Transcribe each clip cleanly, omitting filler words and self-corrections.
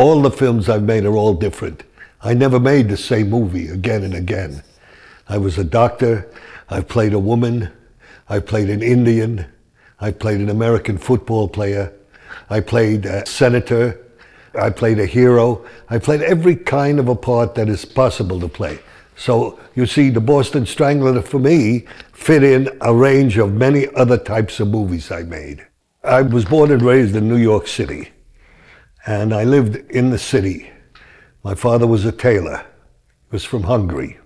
All the films I've made are all different. I never made the same movie again and again. I was a doctor, I've played a woman, I played an Indian, I played an American football player, I played a senator, I played a hero, I played every kind of a part that is possible to play. So you see, the Boston Strangler for me fit in a range of many other types of movies I made. I was born and raised in New York City, and I lived in the city. My father was a tailor. He was from Hungary.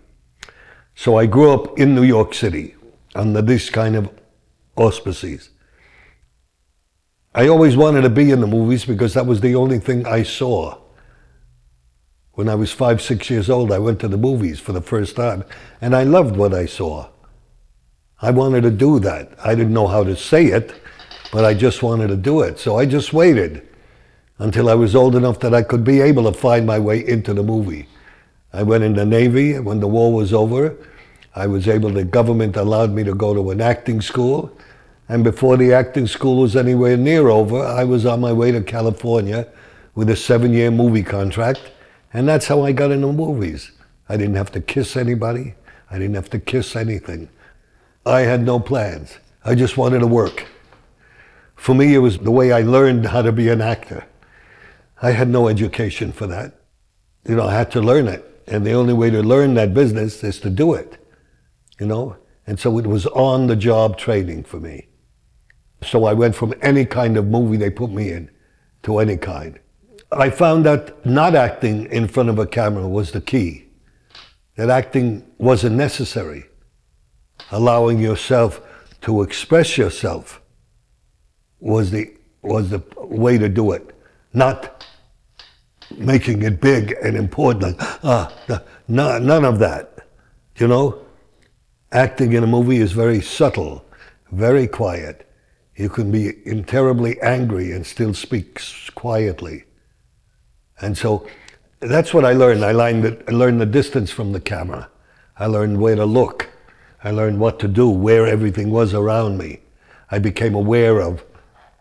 So I grew up in New York City under this kind of auspices. I always wanted to be in the movies because that was the only thing I saw. When I was 5, 6 years old, I went to the movies for the first time, and I loved what I saw. I wanted to do that. I didn't know how to say it, but I just wanted to do it. So I just waited until I was old enough that I could be able to find my way into the movie. I went in the Navy. When the war was over, the government allowed me to go to an acting school. And before the acting school was anywhere near over, I was on my way to California with a 7-year movie contract. And that's how I got into movies. I didn't have to kiss anybody. I didn't have to kiss anything. I had no plans. I just wanted to work. For me, it was the way I learned how to be an actor. I had no education for that. You know, I had to learn it. And the only way to learn that business is to do it, you know? And so it was on-the-job training for me. So I went from any kind of movie they put me in to any kind. I found that not acting in front of a camera was the key. That acting wasn't necessary. Allowing yourself to express yourself was the way to do it. Not making it big and important, none of that, you know? Acting in a movie is very subtle, very quiet. You can be terribly angry and still speak quietly. And so that's what I learned. I learned the distance from the camera. I learned where to look. I learned what to do, where everything was around me. I became aware of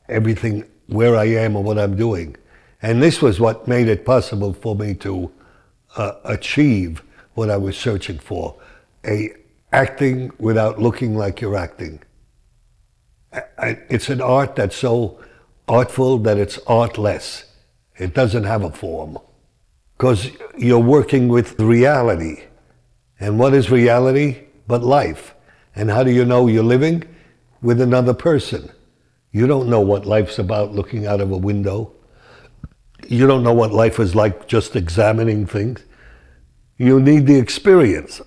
everything, where I am and what I'm doing. And this was what made it possible for me to achieve what I was searching for. Acting without looking like you're acting. It's an art that's so artful that it's artless. It doesn't have a form. Because you're working with reality. And what is reality but life? And how do you know you're living? With another person. You don't know what life's about looking out of a window. You don't know what life is like just examining things. You need the experience.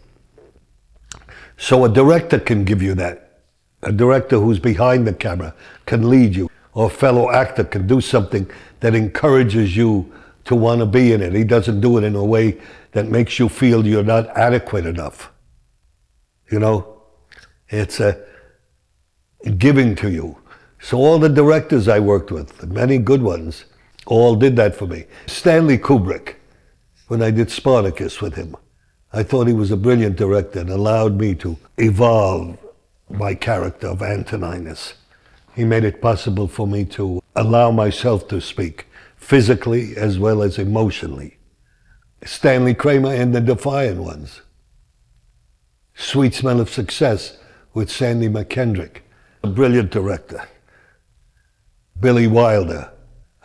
So a director can give you that. A director who's behind the camera can lead you. Or a fellow actor can do something that encourages you to want to be in it. He doesn't do it in a way that makes you feel you're not adequate enough. You know? It's giving to you. So all the directors I worked with, many good ones, all did that for me. Stanley Kubrick, when I did Spartacus with him, I thought he was a brilliant director and allowed me to evolve my character of Antoninus. He made it possible for me to allow myself to speak, physically as well as emotionally. Stanley Kramer in The Defiant Ones. Sweet Smell of Success with Sandy McKendrick, a brilliant director. Billy Wilder,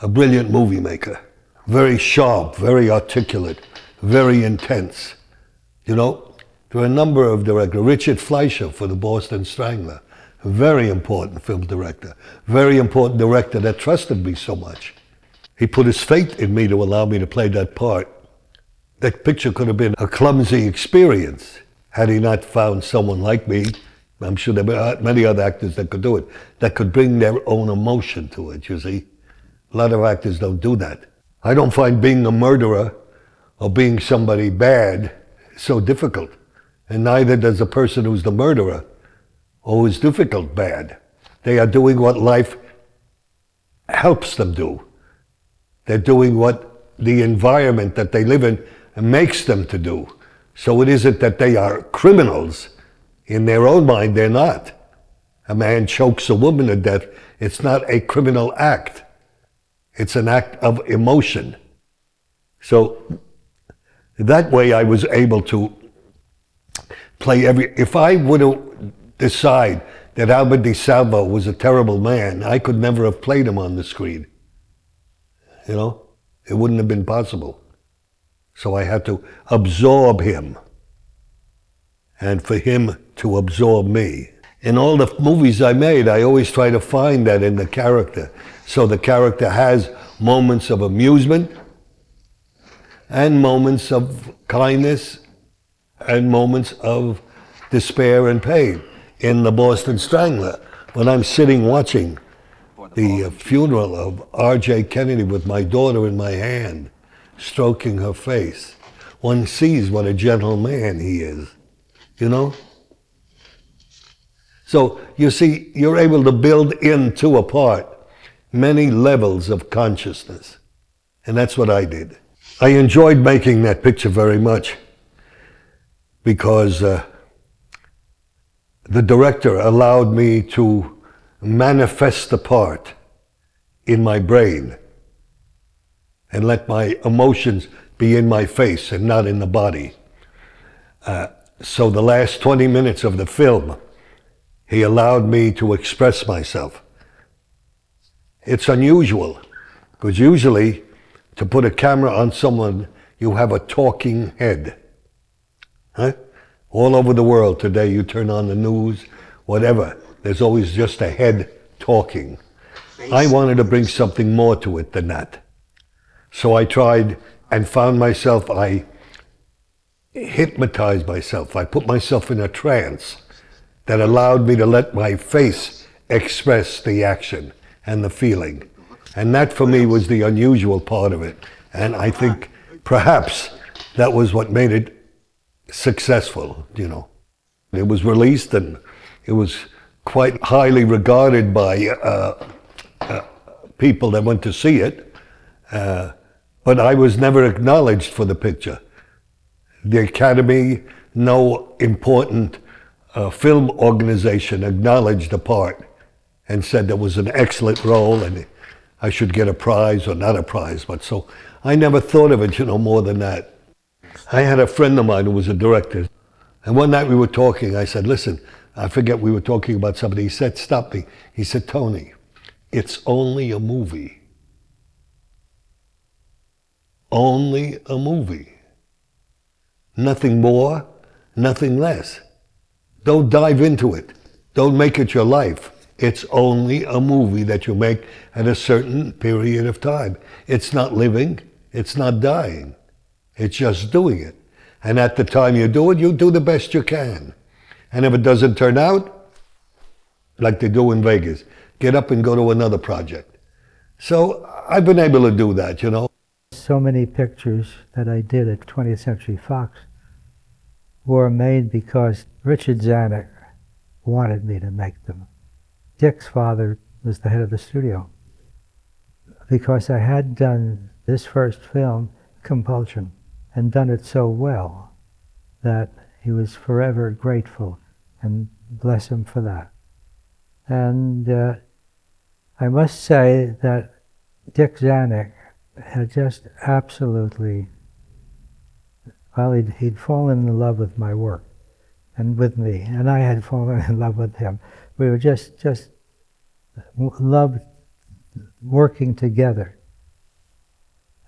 a brilliant movie maker. Very sharp, very articulate, very intense. You know, there are a number of directors. Richard Fleischer for the Boston Strangler, a very important film director. Very important director that trusted me so much. He put his faith in me to allow me to play that part. That picture could have been a clumsy experience had he not found someone like me. I'm sure there are many other actors that could do it, that could bring their own emotion to it, you see. A lot of actors don't do that. I don't find being a murderer or being somebody bad so difficult. And neither does the person who's the murderer or who's difficult bad. They are doing what life helps them do. They're doing what the environment that they live in makes them to do. So it isn't that they are criminals. In their own mind, they're not. A man chokes a woman to death. It's not a criminal act. It's an act of emotion. So that way I was able to play if I would have decided that Albert DeSalvo was a terrible man, I could never have played him on the screen. You know, it wouldn't have been possible. So I had to absorb him, and for him to absorb me. In all the movies I made, I always try to find that in the character. So the character has moments of amusement, and moments of kindness, and moments of despair and pain. In the Boston Strangler, when I'm sitting watching the funeral of R.J. Kennedy with my daughter in my hand, stroking her face, one sees what a gentle man he is, you know? So, you see, you're able to build into a part many levels of consciousness. And that's what I did. I enjoyed making that picture very much because the director allowed me to manifest the part in my brain and let my emotions be in my face and not in the body. So the last 20 minutes of the film, he allowed me to express myself. It's unusual, because usually to put a camera on someone, you have a talking head. Huh? All over the world today, you turn on the news, whatever, there's always just a head talking. I wanted to bring something more to it than that. So I tried and found myself, I hypnotized myself. I put myself in a trance that allowed me to let my face express the action and the feeling. And that for me was the unusual part of it. And I think perhaps that was what made it successful, you know. It was released and it was quite highly regarded by people that went to see it, but I was never acknowledged for the picture. The Academy, no important film organization acknowledged the part and said there was an excellent role and I should get a prize or not a prize, but so I never thought of it, you know, more than that. I had a friend of mine who was a director, and one night we were talking. I said, listen, I forget, we were talking about somebody. He said, stop me. He said, Tony, it's only a movie. Only a movie. Nothing more, nothing less. Don't dive into it. Don't make it your life. It's only a movie that you make at a certain period of time. It's not living, it's not dying. It's just doing it. And at the time you do it, you do the best you can. And if it doesn't turn out, like they do in Vegas, get up and go to another project. So I've been able to do that, you know. So many pictures that I did at 20th Century Fox were made because Richard Zanuck wanted me to make them. Dick's father was the head of the studio. Because I had done this first film, Compulsion, and done it so well that he was forever grateful, and bless him for that. And I must say that Dick Zanuck had just absolutely, well, he'd fallen in love with my work and with me, and I had fallen in love with him. We were just loved working together.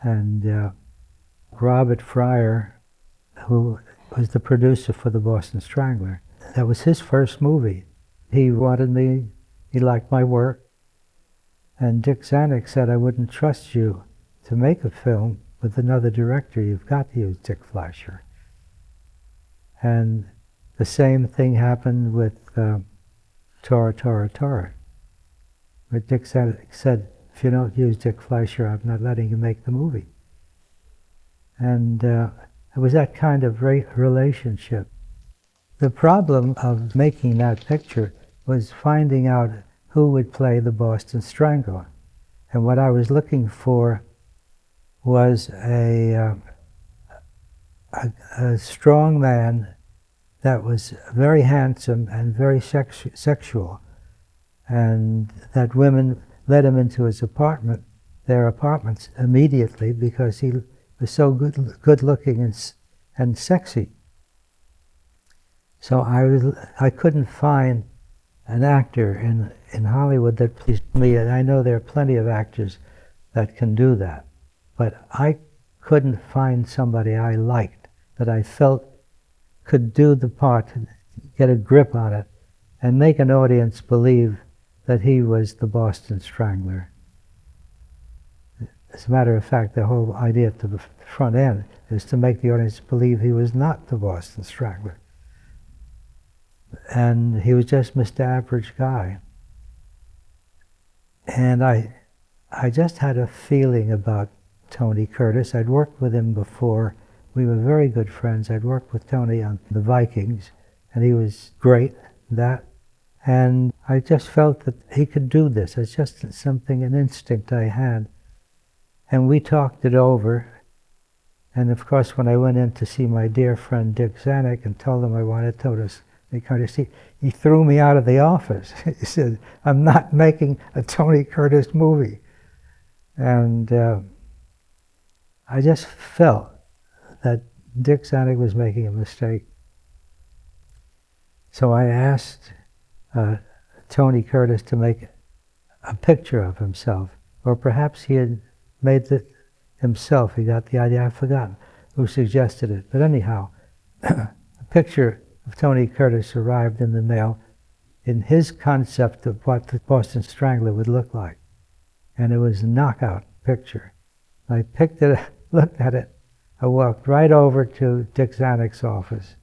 And Robert Fryer, who was the producer for the Boston Strangler, that was his first movie. He wanted me, he liked my work, and Dick Zanuck said, I wouldn't trust you to make a film with another director. You've got to use Dick Fleischer. And the same thing happened with Tora, Tora, Tora. But Dick Zanuck said, if you don't use Dick Fleischer, I'm not letting you make the movie. And it was that kind of relationship. The problem of making that picture was finding out who would play the Boston Strangler. And what I was looking for was a strong man that was very handsome and very sexual, and that women led him into his apartment, their apartments, immediately, because he was so good looking and sexy. So I couldn't find an actor in Hollywood that pleased me, and I know there are plenty of actors that can do that, but I couldn't find somebody I liked that I felt could do the part, get a grip on it, and make an audience believe that he was the Boston Strangler. As a matter of fact, the whole idea at the front end is to make the audience believe he was not the Boston Strangler. And he was just Mr. Average Guy. And I just had a feeling about Tony Curtis. I'd worked with him before. We were very good friends. I'd worked with Tony on The Vikings, and he was great at that. And I just felt that he could do this. It's just something, an instinct I had. And we talked it over. And of course, when I went in to see my dear friend Dick Zanuck and told him I wanted Tony Curtis, he threw me out of the office. He said, "I'm not making a Tony Curtis movie." And I just felt that Dick Zanuck was making a mistake. So I asked Tony Curtis to make a picture of himself, or perhaps he had made it himself. He got the idea. I've forgotten who suggested it. But anyhow, a picture of Tony Curtis arrived in the mail in his concept of what the Boston Strangler would look like. And it was a knockout picture. I picked it up, looked at it. I walked right over to Dick Zanuck's office.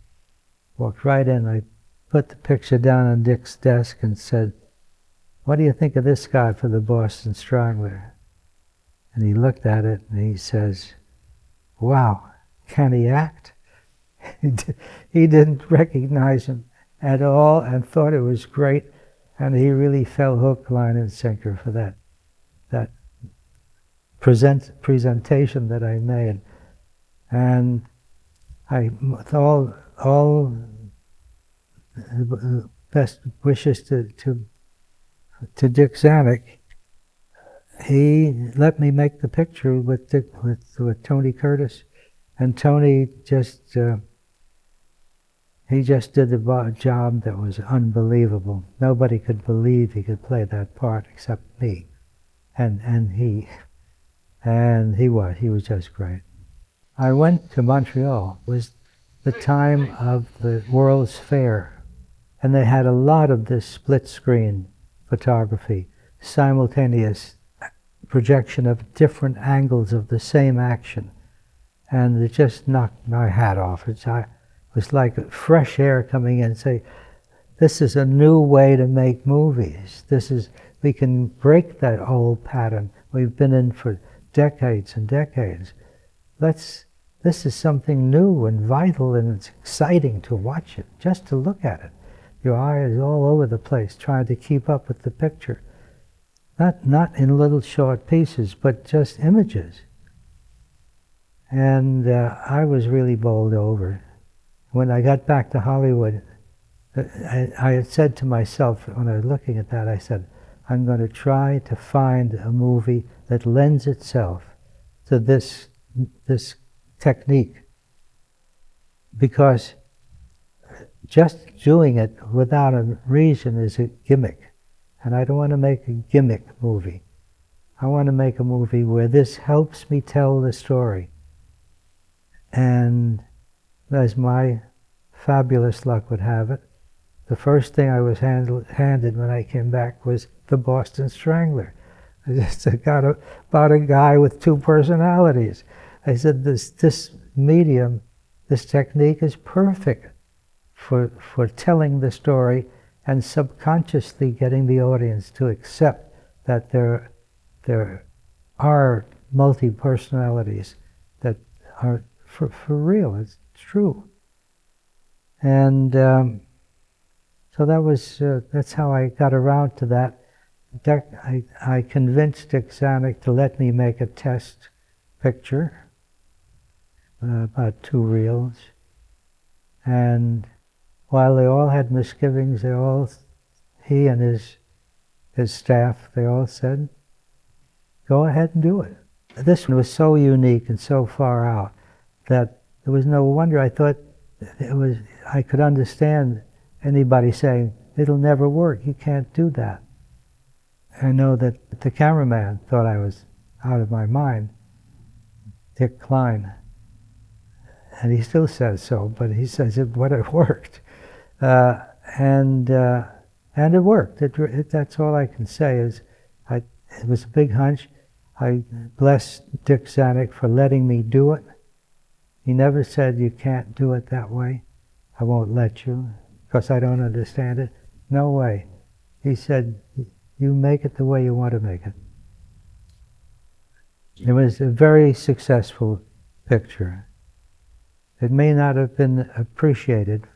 Walked right in. I put the picture down on Dick's desk and said, "What do you think of this guy for the Boston Strangler?" And he looked at it and he says, "Wow, can he act?" He didn't recognize him at all and thought it was great, and he really fell hook, line, and sinker for that presentation that I made. And with all best wishes to Dick Zanuck, he let me make the picture with Tony Curtis, and Tony just he just did the job that was unbelievable. Nobody could believe he could play that part except me, and he was just great. I went to Montreal. It was the time of the World's Fair, and they had a lot of this split-screen photography, simultaneous projection of different angles of the same action, and it just knocked my hat off. It was like fresh air coming in, say, this is a new way to make movies. We can break that old pattern we've been in for decades and decades. This is something new and vital, and it's exciting to watch it, just to look at it. Your eye is all over the place trying to keep up with the picture. Not in little short pieces, but just images. And I was really bowled over. When I got back to Hollywood, I had said to myself, when I was looking at that, I said, I'm going to try to find a movie that lends itself to this technique. Because just doing it without a reason is a gimmick. And I don't want to make a gimmick movie. I want to make a movie where this helps me tell the story. And as my fabulous luck would have it, the first thing I was handed when I came back was the Boston Strangler. I just got about a guy with two personalities. I said, this medium, this technique is perfect for telling the story and subconsciously getting the audience to accept that there are multi-personalities that are for real. It's true. And so that's how I got around to that. I convinced Dick Zanuck to let me make a test picture, about 2 reels. And while they all had misgivings, he and his staff, they all said, go ahead and do it. This one was so unique and so far out that there was no wonder. I thought I could understand anybody saying, it'll never work, you can't do that. I know that the cameraman thought I was out of my mind, Dick Klein, and he still says so, but he says it worked. And it worked. That's all I can say is, it was a big hunch. I bless Dick Zanuck for letting me do it. He never said, you can't do it that way. I won't let you, because I don't understand it. No way. He said, you make it the way you want to make it. It was a very successful picture. It may not have been appreciated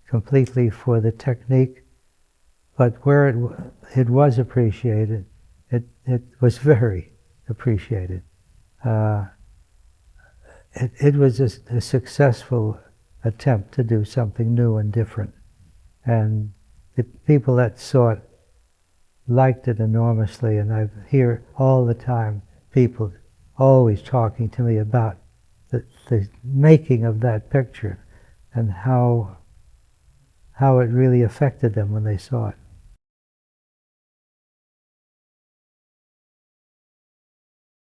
completely for the technique, but where it was appreciated, it was very appreciated. It was a successful attempt to do something new and different. And the people that saw it liked it enormously, and I hear all the time people always talking to me about the making of that picture and how it really affected them when they saw it.